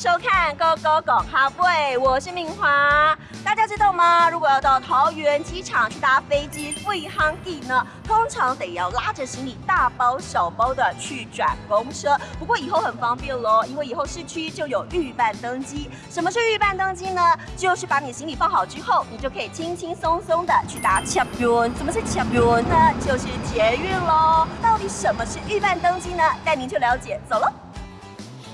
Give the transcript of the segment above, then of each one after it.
收看《Go Go Go 哈贝》，我是敏华。大家知道吗？如果要到桃园机场去搭飞机飞航机呢，通常得要拉着行李大包小包的去转公车。不过以后很方便咯，因为以后市区就有预办登机。什么是预办登机呢？就是把你行李放好之后，你就可以轻轻松松的去搭捷运。什么是捷运呢？就是捷运咯。到底什么是预办登机呢？带您去了解，走了。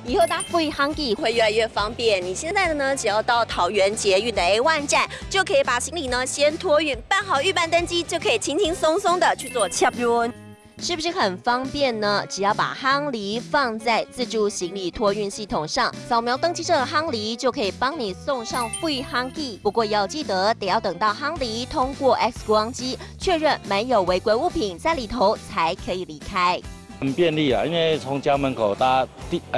以后搭飞航机会越来越方便。你现在呢，只要到桃园捷运的 A1 站，就可以把行李呢先托运，办好预办登机，就可以轻轻松松的去做捷运。是不是很方便呢？只要把行李放在自助行李托运系统上，扫描登机证的行李就可以帮你送上飞航机。不过要记得得要等到行李通过 X 光机，确认没有违规物品在里头，才可以离开。很便利啊，因为从家门口搭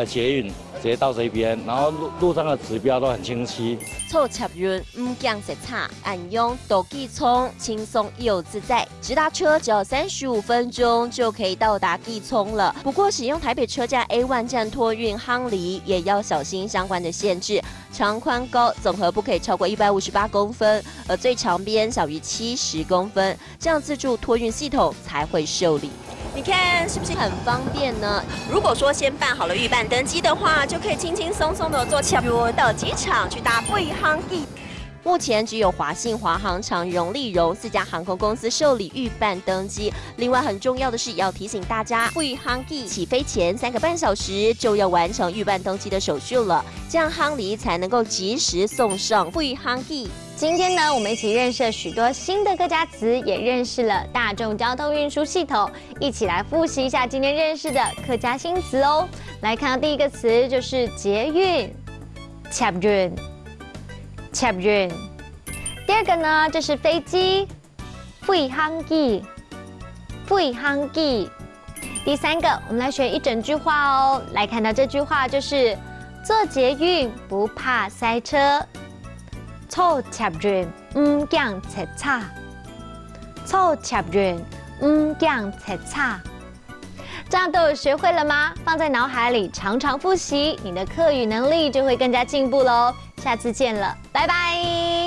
捷运直接到这边，然后路上的指标都很清晰。坐捷运唔惊塞差，按用斗记聪，轻松又自在。直达车只要35分钟就可以到达记聪了。不过使用台北车站 A1 站托运行李也要小心相关的限制，长宽高总和不可以超过158公分，而最长边小于70公分，这样自助托运系统才会受理。你看是不是很方便呢？如果说先办好了预办登机的话，就可以轻轻松松的坐捷运到机场去搭飞航机。目前只有华信、华航、长荣、立荣4家航空公司受理预办登机。另外很重要的是，要提醒大家，飞航机起飞前3个半小时就要完成预办登机的手续了，这样行李才能够及时送上飞航机。今天呢，我们一起认识了许多新的客家词，也认识了大众交通运输系统，一起来复习一下今天认识的客家新词哦。来看到第一个词就是捷运，捷运，捷运。第二个呢就是飞机，飞航机，飞航机。第三个，我们来学一整句话哦。来看到这句话就是坐捷运不怕塞车。坐捷运唔驚塞車，坐捷運唔驚塞車。这样都有学会了吗？放在脑海里，常常复习，你的客语能力就会更加进步喽。下次见了，拜拜。